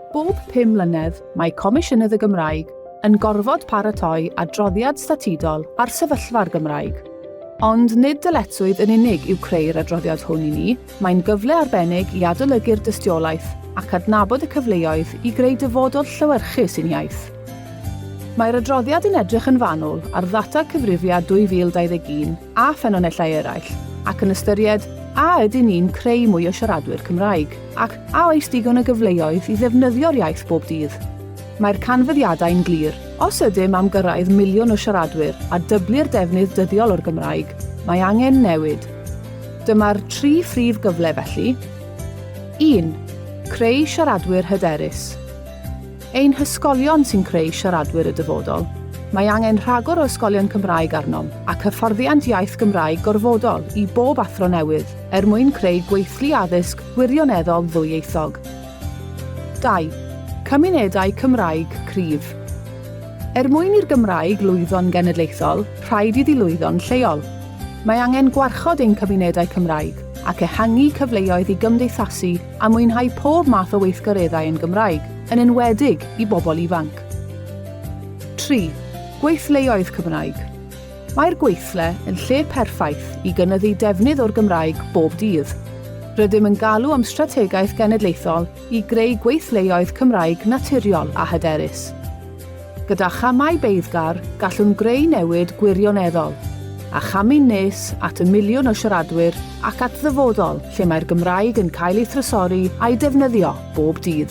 Bob 5 mlynedd, mae Comisiynydd y Gymraeg yn gorfod paratoi adroddiad statudol ar sefyllfa'r Gymraeg. Ond nid dyletswydd yn unig yw creu'r adroddiad hwn i ni, mae'n gyfle arbennig i adolygu'r dystiolaeth ac adnabod y cyfleoedd i greu dyfodol llywyrchus i'n iaith. Mae'r adroddiad yn edrych yn fanwl ar ddata cyfrifiad 2021 a ffynonellau eraill, ac yn ystyried a ydyn ni'n creu mwy o siaradwyr Cymraeg, ac a oes digon o gyfleoedd i ddefnyddio'r iaith bob dydd. Mae'r canfyddiadau'n glir. Os ydym am gyrraedd miliwn o siaradwyr a dyblu'r defnydd dyddiol o'r Gymraeg, mae angen newid. Dyma'r 3 phrif gyfle felly. 1. Creu siaradwyr hyderus. Ein hysgolion sy'n creu siaradwyr y dyfodol. Mae angen rhagor o ysgolion Cymraeg arnom ac hyfforddiant iaith Gymraeg gorfodol i bob athro newydd mwyn creu gweithlu addysg gwirioneddol ddwyieithog. 2. Cymunedau Cymraeg cryf. Mwyn i'r Gymraeg lwyddo'n genedlaethol, rhaid iddi lwyddo'n lleol. Mae angen gwarchod ein cymunedau Cymraeg ac ehangu cyfleoedd i gymdeithasu a mwynhau pob math o weithgareddau yn Gymraeg, yn enwedig i bobl ifanc. 3. Gweithleoedd Cymraeg. Mae'r gweithle yn lle perffaith i gynyddu defnydd o'r Gymraeg bob dydd. Rydym yn galw am strategaeth genedlaethol i greu gweithleoedd Cymraeg naturiol a hyderus. Gyda chamau beiddgar gallwn greu newid gwirioneddol, a chamu'n nes at 1 miliwn o siaradwyr ac at ddyfodol lle mae'r Gymraeg yn cael ei thrysori a'i defnyddio bob dydd.